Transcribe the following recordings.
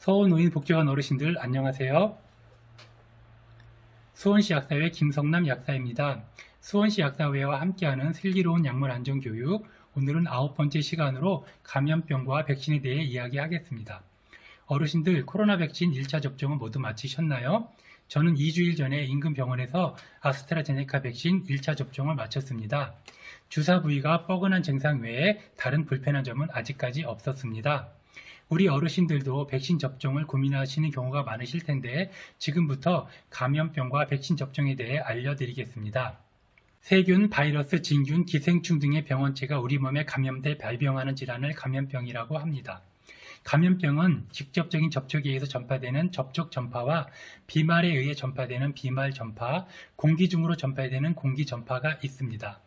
서울노인복지관 어르신들 안녕하세요. 수원시 약사회 김성남 약사입니다. 수원시 약사회와 함께하는 슬기로운 약물 안전교육, 오늘은 9번째 시간으로 감염병과 백신에 대해 이야기하겠습니다. 어르신들 코로나 백신 1차 접종은 모두 마치셨나요? 저는 2주일 전에 인근 병원에서 아스트라제네카 백신 1차 접종을 마쳤습니다. 주사 부위가 뻐근한 증상 외에 다른 불편한 점은 아직까지 없었습니다. 우리 어르신들도 백신 접종을 고민하시는 경우가 많으실 텐데 지금부터 감염병과 백신 접종에 대해 알려드리겠습니다. 세균, 바이러스, 진균, 기생충 등의 병원체가 우리 몸에 감염돼 발병하는 질환을 감염병이라고 합니다. 감염병은 직접적인 접촉에 의해서 전파되는 접촉 전파와 비말에 의해 전파되는 비말 전파, 공기 중으로 전파되는 공기 전파가 있습니다.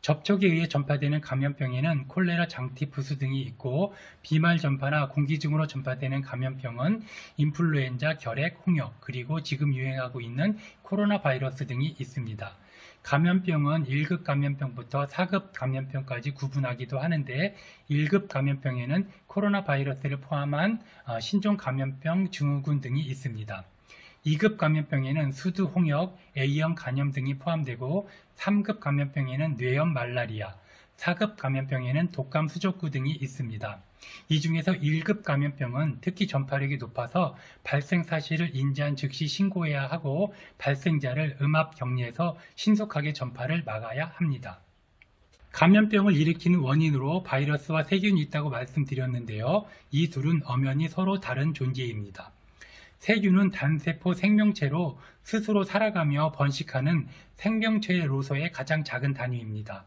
접촉에 의해 전파되는 감염병에는 콜레라, 장티푸스 등이 있고 비말 전파나 공기 중으로 전파되는 감염병은 인플루엔자, 결핵, 홍역, 그리고 지금 유행하고 있는 코로나 바이러스 등이 있습니다. 감염병은 1급 감염병부터 4급 감염병까지 구분하기도 하는데 1급 감염병에는 코로나 바이러스를 포함한 신종 감염병 증후군 등이 있습니다. 2급 감염병에는 수두, 홍역, A형 간염 등이 포함되고 3급 감염병에는 뇌염, 말라리아, 4급 감염병에는 독감, 수족구 등이 있습니다. 이 중에서 1급 감염병은 특히 전파력이 높아서 발생 사실을 인지한 즉시 신고해야 하고 발생자를 음압 격리해서 신속하게 전파를 막아야 합니다. 감염병을 일으키는 원인으로 바이러스와 세균이 있다고 말씀드렸는데요. 이 둘은 엄연히 서로 다른 존재입니다. 세균은 단세포 생명체로 스스로 살아가며 번식하는 생명체로서의 가장 작은 단위입니다.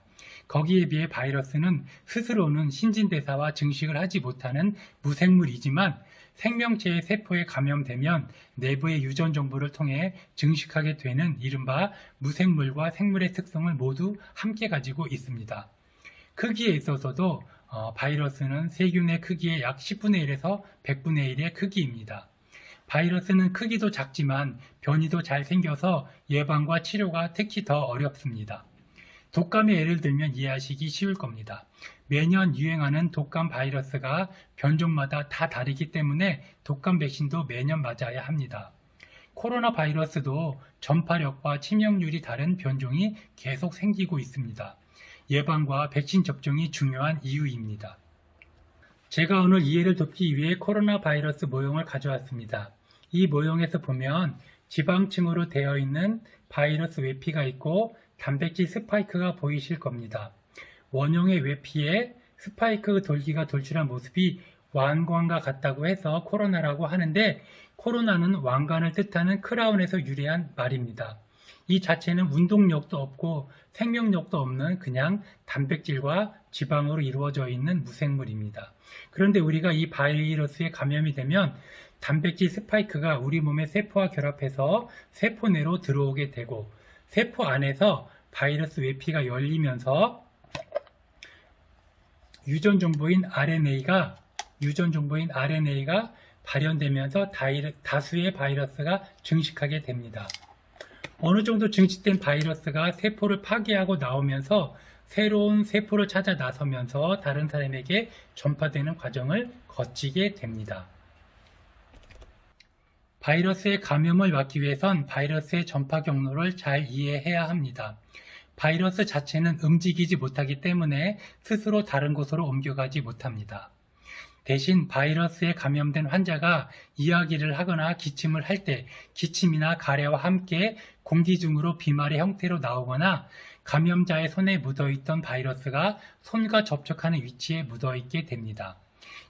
거기에 비해 바이러스는 스스로는 신진대사와 증식을 하지 못하는 무생물이지만 생명체의 세포에 감염되면 내부의 유전 정보를 통해 증식하게 되는 이른바 무생물과 생물의 특성을 모두 함께 가지고 있습니다. 크기에 있어서도 바이러스는 세균의 크기의 약 10분의 1에서 100분의 1의 크기입니다. 바이러스는 크기도 작지만 변이도 잘 생겨서 예방과 치료가 특히 더 어렵습니다. 독감의 예를 들면 이해하시기 쉬울 겁니다. 매년 유행하는 독감 바이러스가 변종마다 다 다르기 때문에 독감 백신도 매년 맞아야 합니다. 코로나 바이러스도 전파력과 치명률이 다른 변종이 계속 생기고 있습니다. 예방과 백신 접종이 중요한 이유입니다. 제가 오늘 이해를 돕기 위해 코로나 바이러스 모형을 가져왔습니다. 이 모형에서 보면 지방층으로 되어 있는 바이러스 외피가 있고 단백질 스파이크가 보이실 겁니다. 원형의 외피에 스파이크 돌기가 돌출한 모습이 왕관과 같다고 해서 코로나라고 하는데 코로나는 왕관을 뜻하는 크라운에서 유래한 말입니다. 이 자체는 운동력도 없고 생명력도 없는 그냥 단백질과 지방으로 이루어져 있는 무생물입니다. 그런데 우리가 이 바이러스에 감염이 되면 단백질 스파이크가 우리 몸의 세포와 결합해서 세포 내로 들어오게 되고 세포 안에서 바이러스 외피가 열리면서 유전 정보인 RNA가 발현되면서 다수의 바이러스가 증식하게 됩니다. 어느 정도 증식된 바이러스가 세포를 파괴하고 나오면서 새로운 세포를 찾아 나서면서 다른 사람에게 전파되는 과정을 거치게 됩니다. 바이러스의 감염을 막기 위해선 바이러스의 전파 경로를 잘 이해해야 합니다. 바이러스 자체는 움직이지 못하기 때문에 스스로 다른 곳으로 옮겨가지 못합니다. 대신 바이러스에 감염된 환자가 이야기를 하거나 기침을 할 때 기침이나 가래와 함께 공기 중으로 비말의 형태로 나오거나 감염자의 손에 묻어있던 바이러스가 손과 접촉하는 위치에 묻어있게 됩니다.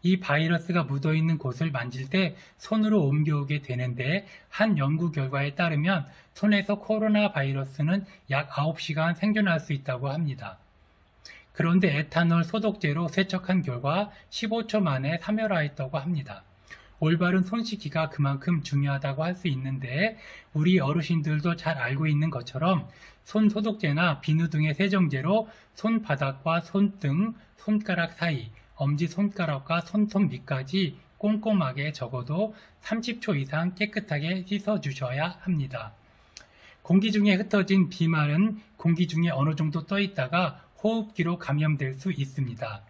이 바이러스가 묻어있는 곳을 만질 때 손으로 옮겨오게 되는데 한 연구 결과에 따르면 손에서 코로나 바이러스는 약 9시간 생존할 수 있다고 합니다. 그런데 에탄올 소독제로 세척한 결과 15초 만에 사멸하였다고 합니다. 올바른 손 씻기가 그만큼 중요하다고 할 수 있는데 우리 어르신들도 잘 알고 있는 것처럼 손 소독제나 비누 등의 세정제로 손바닥과 손등, 손가락 사이, 엄지손가락과 손톱 밑까지 꼼꼼하게 적어도 30초 이상 깨끗하게 씻어주셔야 합니다. 공기 중에 흩어진 비말은 공기 중에 어느 정도 떠 있다가 호흡기로 감염될 수 있습니다.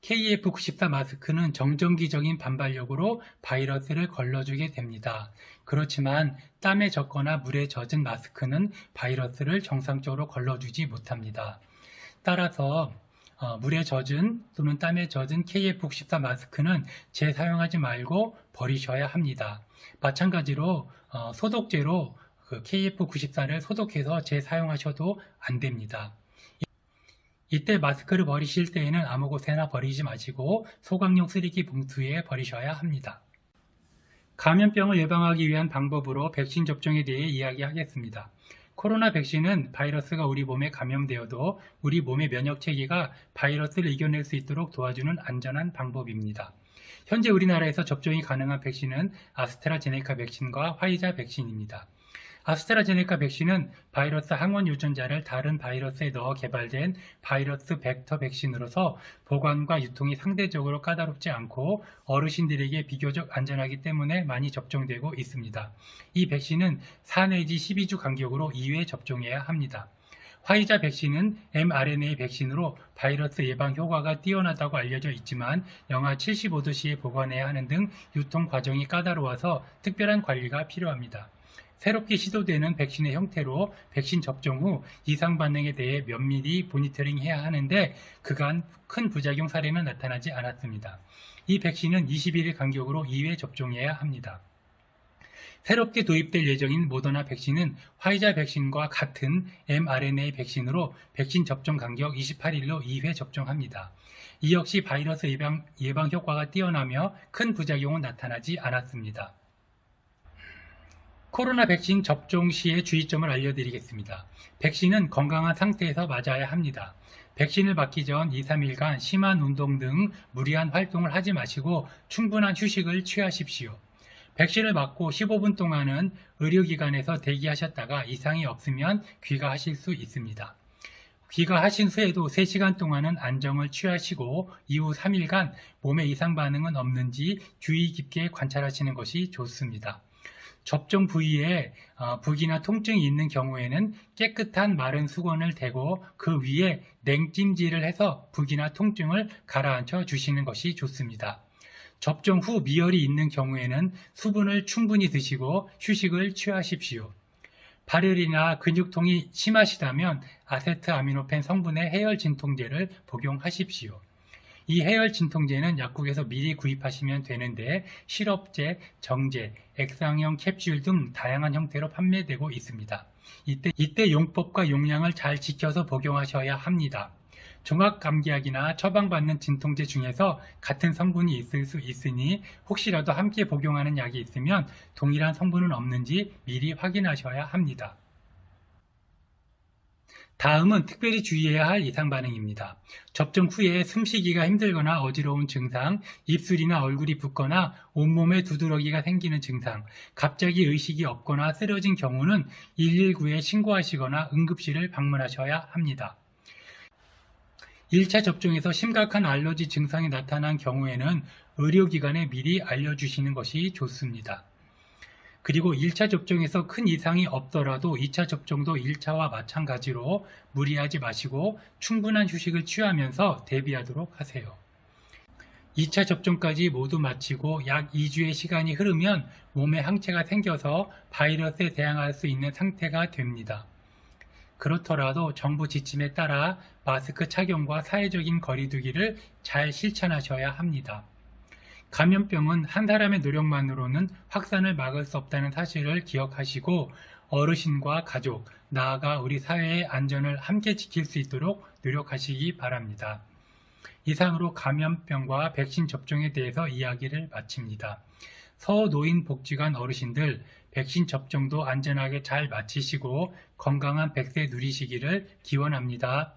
KF94 마스크는 정전기적인 반발력으로 바이러스를 걸러주게 됩니다. 그렇지만 땀에 젖거나 물에 젖은 마스크는 바이러스를 정상적으로 걸러주지 못합니다. 따라서 물에 젖은 또는 땀에 젖은 KF94 마스크는 재사용하지 말고 버리셔야 합니다. 마찬가지로 소독제로 KF94를 소독해서 재사용하셔도 안 됩니다. 이때 마스크를 버리실 때에는 아무 곳에나 버리지 마시고 소각용 쓰레기 봉투에 버리셔야 합니다. 감염병을 예방하기 위한 방법으로 백신 접종에 대해 이야기하겠습니다. 코로나 백신은 바이러스가 우리 몸에 감염되어도 우리 몸의 면역체계가 바이러스를 이겨낼 수 있도록 도와주는 안전한 방법입니다. 현재 우리나라에서 접종이 가능한 백신은 아스트라제네카 백신과 화이자 백신입니다. 아스트라제네카 백신은 바이러스 항원 유전자를 다른 바이러스에 넣어 개발된 바이러스 벡터 백신으로서 보관과 유통이 상대적으로 까다롭지 않고 어르신들에게 비교적 안전하기 때문에 많이 접종되고 있습니다. 이 백신은 4 내지 12주 간격으로 2회 접종해야 합니다. 화이자 백신은 mRNA 백신으로 바이러스 예방 효과가 뛰어나다고 알려져 있지만 영하 75도씨에 보관해야 하는 등 유통 과정이 까다로워서 특별한 관리가 필요합니다. 새롭게 시도되는 백신의 형태로 백신 접종 후 이상 반응에 대해 면밀히 모니터링해야 하는데 그간 큰 부작용 사례는 나타나지 않았습니다. 이 백신은 21일 간격으로 2회 접종해야 합니다. 새롭게 도입될 예정인 모더나 백신은 화이자 백신과 같은 mRNA 백신으로 백신 접종 간격 28일로 2회 접종합니다. 이 역시 바이러스 예방 효과가 뛰어나며 큰 부작용은 나타나지 않았습니다. 코로나 백신 접종 시의 주의점을 알려드리겠습니다. 백신은 건강한 상태에서 맞아야 합니다. 백신을 맞기 전 2, 3일간 심한 운동 등 무리한 활동을 하지 마시고 충분한 휴식을 취하십시오. 백신을 맞고 15분 동안은 의료기관에서 대기하셨다가 이상이 없으면 귀가하실 수 있습니다. 귀가하신 후에도 3시간 동안은 안정을 취하시고 이후 3일간 몸에 이상 반응은 없는지 주의 깊게 관찰하시는 것이 좋습니다. 접종 부위에 부기나 통증이 있는 경우에는 깨끗한 마른 수건을 대고 그 위에 냉찜질을 해서 부기나 통증을 가라앉혀 주시는 것이 좋습니다. 접종 후 미열이 있는 경우에는 수분을 충분히 드시고 휴식을 취하십시오. 발열이나 근육통이 심하시다면 아세트아미노펜 성분의 해열 진통제를 복용하십시오. 이 해열 진통제는 약국에서 미리 구입하시면 되는데 시럽제, 정제, 액상형 캡슐 등 다양한 형태로 판매되고 있습니다. 이때 용법과 용량을 잘 지켜서 복용하셔야 합니다. 종합감기약이나 처방받는 진통제 중에서 같은 성분이 있을 수 있으니 혹시라도 함께 복용하는 약이 있으면 동일한 성분은 없는지 미리 확인하셔야 합니다. 다음은 특별히 주의해야 할 이상 반응입니다. 접종 후에 숨쉬기가 힘들거나 어지러운 증상, 입술이나 얼굴이 붓거나 온몸에 두드러기가 생기는 증상, 갑자기 의식이 없거나 쓰러진 경우는 119에 신고하시거나 응급실을 방문하셔야 합니다. 1차 접종에서 심각한 알러지 증상이 나타난 경우에는 의료기관에 미리 알려주시는 것이 좋습니다. 그리고 1차 접종에서 큰 이상이 없더라도 2차 접종도 1차와 마찬가지로 무리하지 마시고 충분한 휴식을 취하면서 대비하도록 하세요. 2차 접종까지 모두 마치고 약 2주의 시간이 흐르면 몸에 항체가 생겨서 바이러스에 대항할 수 있는 상태가 됩니다. 그렇더라도 정부 지침에 따라 마스크 착용과 사회적인 거리 두기를 잘 실천하셔야 합니다. 감염병은 한 사람의 노력만으로는 확산을 막을 수 없다는 사실을 기억하시고 어르신과 가족, 나아가 우리 사회의 안전을 함께 지킬 수 있도록 노력하시기 바랍니다. 이상으로 감염병과 백신 접종에 대해서 이야기를 마칩니다. 서노인복지관 어르신들 백신 접종도 안전하게 잘 마치시고 건강한 100세 누리시기를 기원합니다.